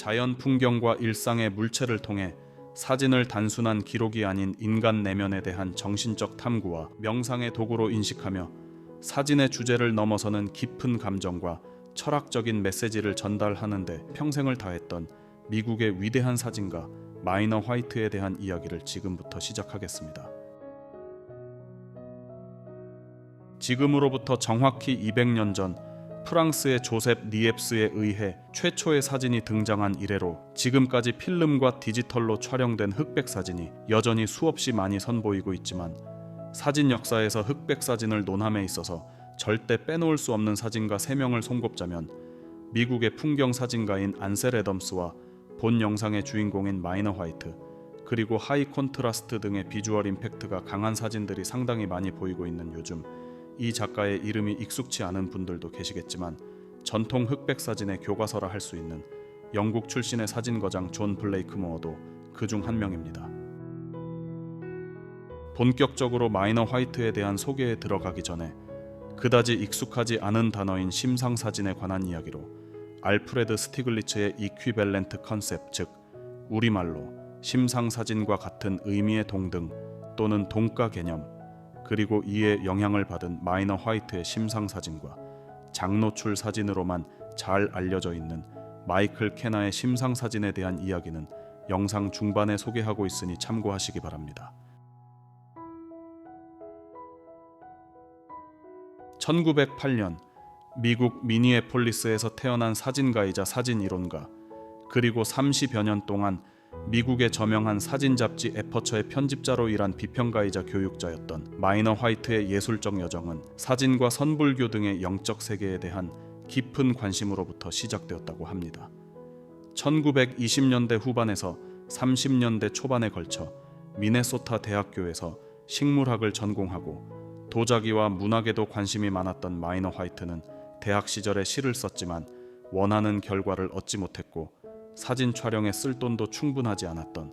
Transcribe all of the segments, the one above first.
자연 풍경과 일상의 물체를 통해 사진을 단순한 기록이 아닌 인간 내면에 대한 정신적 탐구와 명상의 도구로 인식하며 사진의 주제를 넘어서는 깊은 감정과 철학적인 메시지를 전달하는 데 평생을 다했던 미국의 위대한 사진가 마이너 화이트에 대한 이야기를 지금부터 시작하겠습니다. 지금으로부터 정확히 200년 전 프랑스의 조셉 니엡스에 의해 최초의 사진이 등장한 이래로 지금까지 필름과 디지털로 촬영된 흑백 사진이 여전히 수없이 많이 선보이고 있지만, 사진 역사에서 흑백 사진을 논함에 있어서 절대 빼놓을 수 없는 사진가 3명을 손꼽자면 미국의 풍경 사진가인 안셀 애덤스와 본 영상의 주인공인 마이너 화이트, 그리고 하이 콘트라스트 등의 비주얼 임팩트가 강한 사진들이 상당히 많이 보이고 있는 요즘, 이 작가의 이름이 익숙치 않은 분들도 계시겠지만 전통 흑백 사진의 교과서라 할 수 있는 영국 출신의 사진거장 존 블레이크모어도 그 중 한 명입니다. 본격적으로 마이너 화이트에 대한 소개에 들어가기 전에 그다지 익숙하지 않은 단어인 심상사진에 관한 이야기로 알프레드 스티글리츠의 이퀴밸런트 컨셉, 즉 우리말로 심상사진과 같은 의미의 동등 또는 동가 개념, 그리고 이에 영향을 받은 마이너 화이트의 심상사진과 장노출 사진으로만 잘 알려져 있는 마이클 케나의 심상사진에 대한 이야기는 영상 중반에 소개하고 있으니 참고하시기 바랍니다. 1908년 미국 미니애폴리스에서 태어난 사진가이자 사진이론가, 그리고 30여 년 동안 미국의 저명한 사진 잡지 에퍼처의 편집자로 일한 비평가이자 교육자였던 마이너 화이트의 예술적 여정은 사진과 선불교 등의 영적 세계에 대한 깊은 관심으로부터 시작되었다고 합니다. 1920년대 후반에서 30년대 초반에 걸쳐 미네소타 대학교에서 식물학을 전공하고 도자기와 문학에도 관심이 많았던 마이너 화이트는 대학 시절에 시를 썼지만 원하는 결과를 얻지 못했고 사진 촬영에 쓸 돈도 충분하지 않았던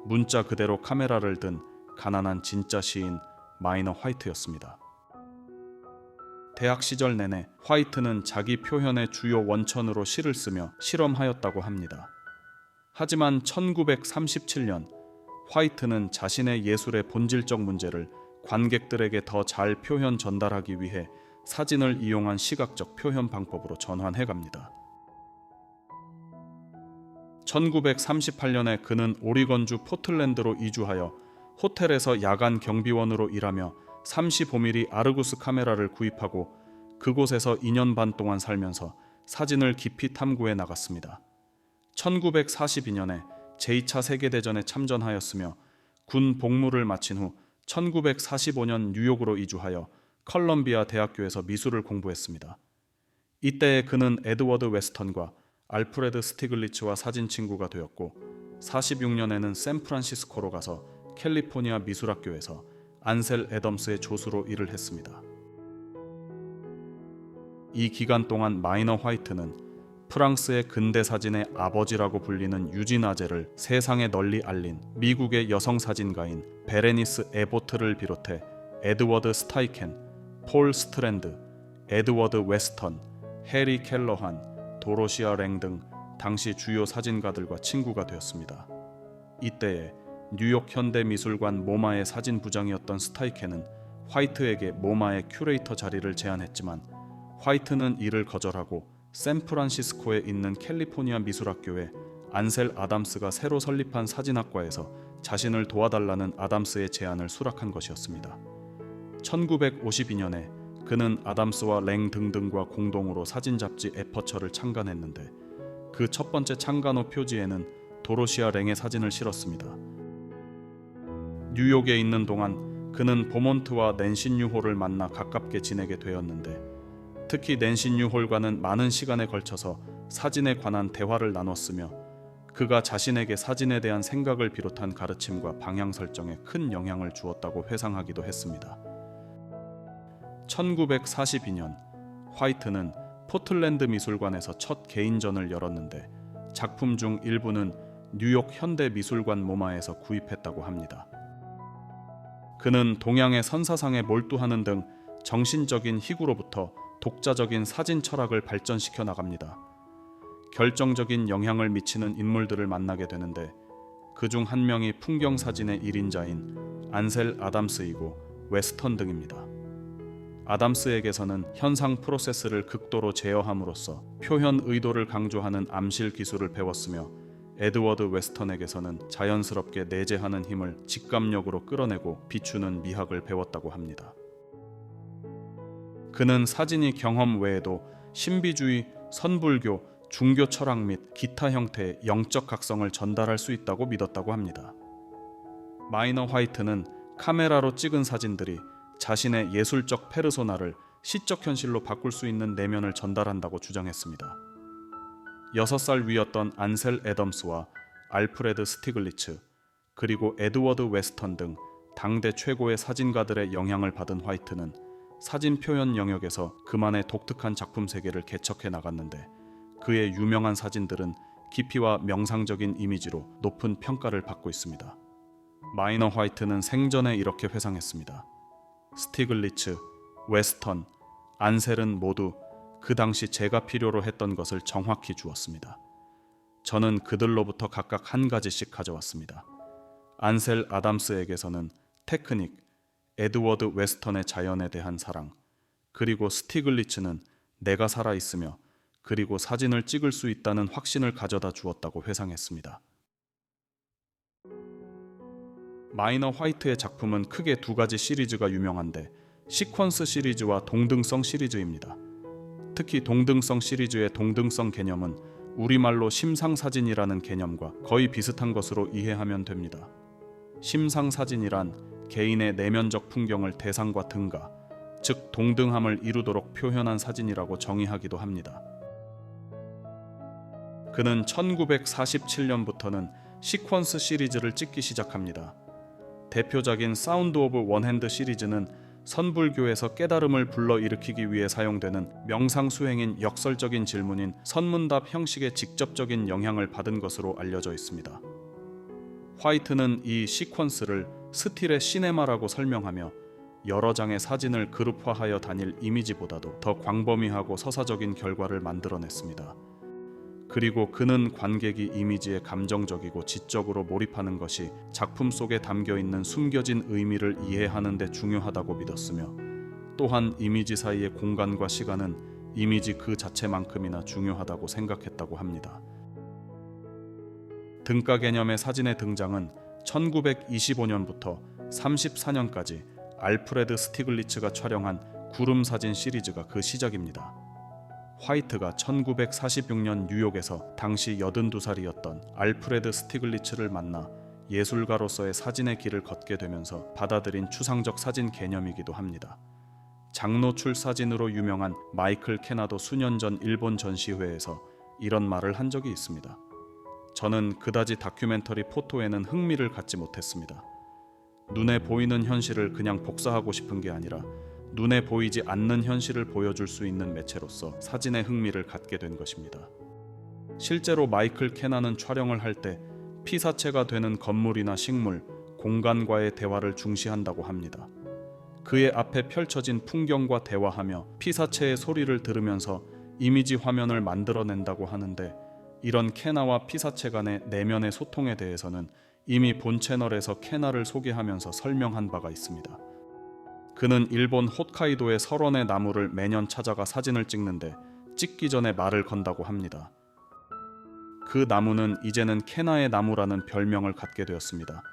문자 그대로 카메라를 든 가난한 진짜 시인 마이너 화이트였습니다. 대학 시절 내내 화이트는 자기 표현의 주요 원천으로 시를 쓰며 실험하였다고 합니다. 하지만 1937년 화이트는 자신의 예술의 본질적 문제를 관객들에게 더 잘 표현 전달하기 위해 사진을 이용한 시각적 표현 방법으로 전환해갑니다. 1938년에 그는 오리건주 포틀랜드로 이주하여 호텔에서 야간 경비원으로 일하며 35mm 아르구스 카메라를 구입하고 그곳에서 2년 반 동안 살면서 사진을 깊이 탐구해 나갔습니다. 1942년에 제2차 세계대전에 참전하였으며 군 복무를 마친 후 1945년 뉴욕으로 이주하여 컬럼비아 대학교에서 미술을 공부했습니다. 이때에 그는 에드워드 웨스턴과 알프레드 스티글리츠와 사진 친구가 되었고 46년에는 샌프란시스코로 가서 캘리포니아 미술학교에서 안셀 애덤스의 조수로 일을 했습니다. 이 기간 동안 마이너 화이트는 프랑스의 근대 사진의 아버지라고 불리는 유진 아제를 세상에 널리 알린 미국의 여성 사진가인 베레니스 에보트를 비롯해 에드워드 스타이켄, 폴 스트랜드, 에드워드 웨스턴, 해리 켈러한, 도로시아 랭 등 당시 주요 사진가들과 친구가 되었습니다. 이때에 뉴욕 현대미술관 모마의 사진부장이었던 스타이켄은 화이트에게 모마의 큐레이터 자리를 제안했지만 화이트는 이를 거절하고 샌프란시스코에 있는 캘리포니아 미술학교에 안셀 아담스가 새로 설립한 사진학과에서 자신을 도와달라는 아담스의 제안을 수락한 것이었습니다. 1952년에 그는 아담스와 랭 등등과 공동으로 사진 잡지 에퍼처를 창간했는데 그 첫 번째 창간호 표지에는 도로시아 랭의 사진을 실었습니다. 뉴욕에 있는 동안 그는 보몬트와 낸시 뉴홀을 만나 가깝게 지내게 되었는데, 특히 낸시 뉴홀과는 많은 시간에 걸쳐서 사진에 관한 대화를 나눴으며 그가 자신에게 사진에 대한 생각을 비롯한 가르침과 방향 설정에 큰 영향을 주었다고 회상하기도 했습니다. 1942년 화이트는 포틀랜드 미술관에서 첫 개인전을 열었는데 작품 중 일부는 뉴욕 현대미술관 모마에서 구입했다고 합니다. 그는 동양의 선사상에 몰두하는 등 정신적인 희구로부터 독자적인 사진 철학을 발전시켜 나갑니다. 결정적인 영향을 미치는 인물들을 만나게 되는데 그중 한 명이 풍경사진의 1인자인 안셀 아담스이고 웨스턴 등입니다. 아담스에게서는 현상 프로세스를 극도로 제어함으로써 표현 의도를 강조하는 암실 기술을 배웠으며 에드워드 웨스턴에게서는 자연스럽게 내재하는 힘을 직감력으로 끌어내고 비추는 미학을 배웠다고 합니다. 그는 사진이 경험 외에도 신비주의, 선불교, 중교 철학 및 기타 형태의 영적 각성을 전달할 수 있다고 믿었다고 합니다. 마이너 화이트는 카메라로 찍은 사진들이 자신의 예술적 페르소나를 시적 현실로 바꿀 수 있는 내면을 전달한다고 주장했습니다. 6살 위였던 안셀 애덤스와 알프레드 스티글리츠, 그리고 에드워드 웨스턴 등 당대 최고의 사진가들의 영향을 받은 화이트는 사진 표현 영역에서 그만의 독특한 작품 세계를 개척해 나갔는데 그의 유명한 사진들은 깊이와 명상적인 이미지로 높은 평가를 받고 있습니다. 마이너 화이트는 생전에 이렇게 회상했습니다. 스티글리츠, 웨스턴, 안셀은 모두 그 당시 제가 필요로 했던 것을 정확히 주었습니다. 저는 그들로부터 각각 한 가지씩 가져왔습니다. 안셀 아담스에게서는 테크닉, 에드워드 웨스턴의 자연에 대한 사랑, 그리고 스티글리츠는 내가 살아있으며 그리고 사진을 찍을 수 있다는 확신을 가져다 주었다고 회상했습니다. 마이너 화이트의 작품은 크게 두 가지 시리즈가 유명한데 시퀀스 시리즈와 동등성 시리즈입니다. 특히 동등성 시리즈의 동등성 개념은 우리말로 심상사진이라는 개념과 거의 비슷한 것으로 이해하면 됩니다. 심상사진이란 개인의 내면적 풍경을 대상과 등가, 즉 동등함을 이루도록 표현한 사진이라고 정의하기도 합니다. 그는 1947년부터는 시퀀스 시리즈를 찍기 시작합니다. 대표작인 사운드 오브 원핸드 시리즈는 선불교에서 깨달음을 불러일으키기 위해 사용되는 명상수행인 역설적인 질문인 선문답 형식의 직접적인 영향을 받은 것으로 알려져 있습니다. 화이트는 이 시퀀스를 스틸의 시네마라고 설명하며 여러 장의 사진을 그룹화하여 다닐 이미지보다도 더 광범위하고 서사적인 결과를 만들어냈습니다. 그리고 그는 관객이 이미지에 감정적이고 지적으로 몰입하는 것이 작품 속에 담겨있는 숨겨진 의미를 이해하는 데 중요하다고 믿었으며 또한 이미지 사이의 공간과 시간은 이미지 그 자체만큼이나 중요하다고 생각했다고 합니다. 등가 개념의 사진의 등장은 1925년부터 34년까지 알프레드 스티글리츠가 촬영한 구름 사진 시리즈가 그 시작입니다. 화이트가 1946년 뉴욕에서 당시 82살이었던 알프레드 스티글리츠를 만나 예술가로서의 사진의 길을 걷게 되면서 받아들인 추상적 사진 개념이기도 합니다. 장노출 사진으로 유명한 마이클 캐나도 수년 전 일본 전시회에서 이런 말을 한 적이 있습니다. 저는 그다지 다큐멘터리 포토에는 흥미를 갖지 못했습니다. 눈에 보이는 현실을 그냥 복사하고 싶은 게 아니라 눈에 보이지 않는 현실을 보여줄 수 있는 매체로서 사진에 흥미를 갖게 된 것입니다. 실제로 마이클 캐나는 촬영을 할 때 피사체가 되는 건물이나 식물, 공간과의 대화를 중시한다고 합니다. 그의 앞에 펼쳐진 풍경과 대화하며 피사체의 소리를 들으면서 이미지 화면을 만들어낸다고 하는데 이런 캐나와 피사체 간의 내면의 소통에 대해서는 이미 본 채널에서 캐나를 소개하면서 설명한 바가 있습니다. 그는 일본 홋카이도의 설원의 나무를 매년 찾아가 사진을 찍는데 찍기 전에 말을 건다고 합니다. 그 나무는 이제는 캐나의 나무라는 별명을 갖게 되었습니다.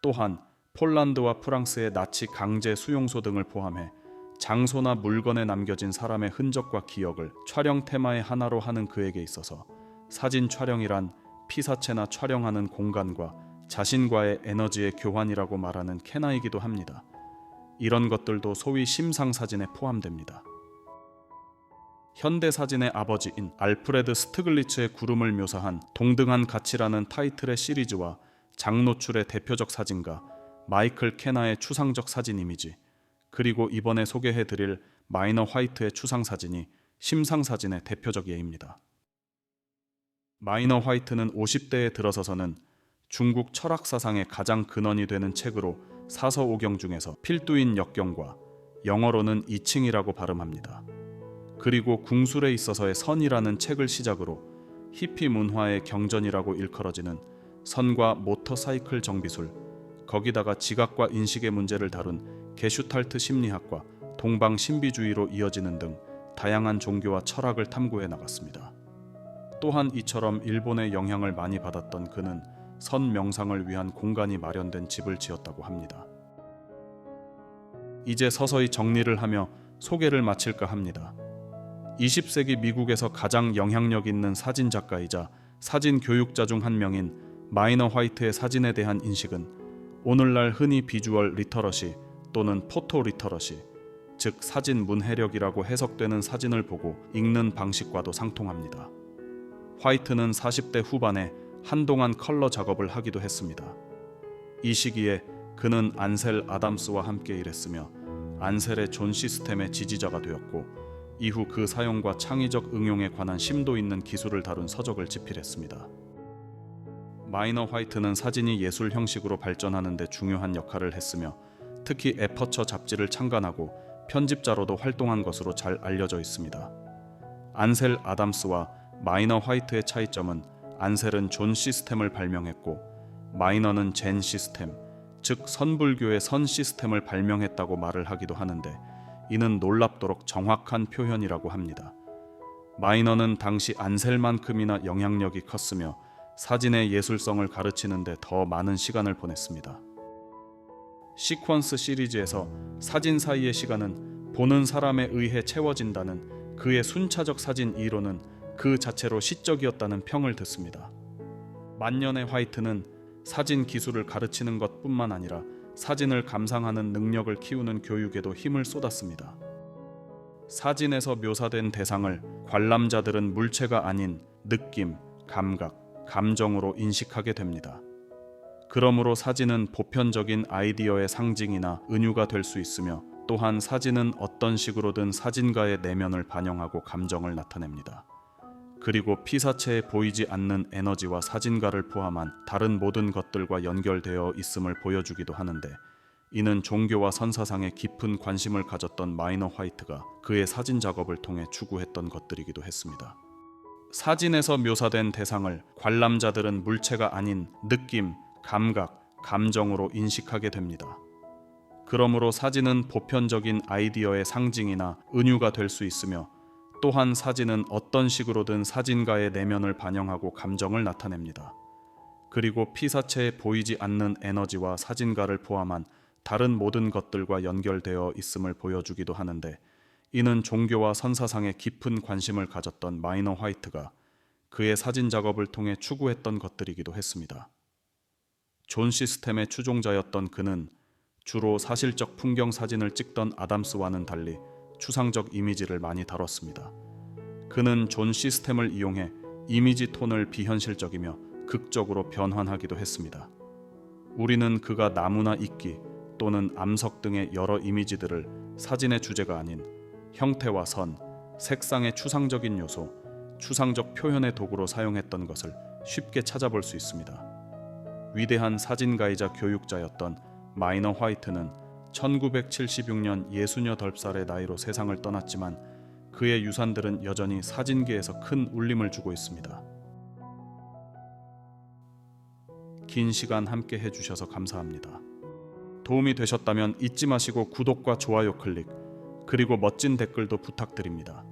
또한 폴란드와 프랑스의 나치 강제 수용소 등을 포함해 장소나 물건에 남겨진 사람의 흔적과 기억을 촬영 테마의 하나로 하는 그에게 있어서 사진 촬영이란 피사체나 촬영하는 공간과 자신과의 에너지의 교환이라고 말하는 캐나이기도 합니다. 이런 것들도 소위 심상사진에 포함됩니다. 현대사진의 아버지인 알프레드 스티글리츠의 구름을 묘사한 동등한 가치라는 타이틀의 시리즈와 장노출의 대표적 사진가 마이클 캐나의 추상적 사진 이미지, 그리고 이번에 소개해드릴 마이너 화이트의 추상사진이 심상사진의 대표적 예입니다. 마이너 화이트는 50대에 들어서서는 중국 철학사상의 가장 근원이 되는 책으로 사서오경 중에서 필두인 역경과 영어로는 이칭이라고 발음합니다. 그리고 궁술에 있어서의 선이라는 책을 시작으로 히피 문화의 경전이라고 일컬어지는 선과 모터사이클 정비술, 거기다가 지각과 인식의 문제를 다룬 게슈탈트 심리학과 동방 신비주의로 이어지는 등 다양한 종교와 철학을 탐구해 나갔습니다. 또한 이처럼 일본의 영향을 많이 받았던 그는 선 명상을 위한 공간이 마련된 집을 지었다고 합니다. 이제 서서히 정리를 하며 소개를 마칠까 합니다. 20세기 미국에서 가장 영향력 있는 사진 작가이자 사진 교육자 중 한 명인 마이너 화이트의 사진에 대한 인식은 오늘날 흔히 비주얼 리터러시 또는 포토 리터러시, 즉 사진 문해력이라고 해석되는 사진을 보고 읽는 방식과도 상통합니다. 화이트는 40대 후반에 한동안 컬러 작업을 하기도 했습니다. 이 시기에 그는 안셀 아담스와 함께 일했으며 안셀의 존 시스템의 지지자가 되었고, 이후 그 사용과 창의적 응용에 관한 심도 있는 기술을 다룬 서적을 집필했습니다. 마이너 화이트는 사진이 예술 형식으로 발전하는 데 중요한 역할을 했으며 특히 에퍼처 잡지를 창간하고 편집자로도 활동한 것으로 잘 알려져 있습니다. 안셀 아담스와 마이너 화이트의 차이점은 안셀은 존 시스템을 발명했고 마이너는 젠 시스템, 즉 선불교의 선 시스템을 발명했다고 말을 하기도 하는데, 이는 놀랍도록 정확한 표현이라고 합니다. 마이너는 당시 안셀만큼이나 영향력이 컸으며 사진의 예술성을 가르치는 데 더 많은 시간을 보냈습니다. 시퀀스 시리즈에서 사진 사이의 시간은 보는 사람에 의해 채워진다는 그의 순차적 사진 이론은 그 자체로 시적이었다는 평을 듣습니다. 만년의 화이트는 사진 기술을 가르치는 것뿐만 아니라 사진을 감상하는 능력을 키우는 교육에도 힘을 쏟았습니다. 사진에서 묘사된 대상을 관람자들은 물체가 아닌 느낌, 감각, 감정으로 인식하게 됩니다. 그러므로 사진은 보편적인 아이디어의 상징이나 은유가 될 수 있으며, 또한 사진은 어떤 식으로든 사진가의 내면을 반영하고 감정을 나타냅니다. 그리고 피사체에 보이지 않는 에너지와 사진가를 포함한 다른 모든 것들과 연결되어 있음을 보여주기도 하는데, 이는 종교와 선사상에 깊은 관심을 가졌던 마이너 화이트가 그의 사진 작업을 통해 추구했던 것들이기도 했습니다. 사진에서 묘사된 대상을 관람자들은 물체가 아닌 느낌, 감각, 감정으로 인식하게 됩니다. 그러므로 사진은 보편적인 아이디어의 상징이나 은유가 될 수 있으며, 또한 사진은 어떤 식으로든 사진가의 내면을 반영하고 감정을 나타냅니다. 그리고 피사체에 보이지 않는 에너지와 사진가를 포함한 다른 모든 것들과 연결되어 있음을 보여주기도 하는데, 이는 종교와 선사상에 깊은 관심을 가졌던 마이너 화이트가 그의 사진 작업을 통해 추구했던 것들이기도 했습니다. 존 시스템의 추종자였던 그는 주로 사실적 풍경 사진을 찍던 아담스와는 달리 추상적 이미지를 많이 다뤘습니다. 그는 존 시스템을 이용해 이미지 톤을 비현실적이며 극적으로 변환하기도 했습니다. 우리는 그가 나무나 이끼 또는 암석 등의 여러 이미지들을 사진의 주제가 아닌 형태와 선, 색상의 추상적인 요소, 추상적 표현의 도구로 사용했던 것을 쉽게 찾아볼 수 있습니다. 위대한 사진가이자 교육자였던 마이너 화이트는 1976년 68살의 나이로 세상을 떠났지만 그의 유산들은 여전히 사진계에서 큰 울림을 주고 있습니다. 긴 시간 함께 해주셔서 감사합니다. 도움이 되셨다면 잊지 마시고 구독과 좋아요 클릭, 그리고 멋진 댓글도 부탁드립니다.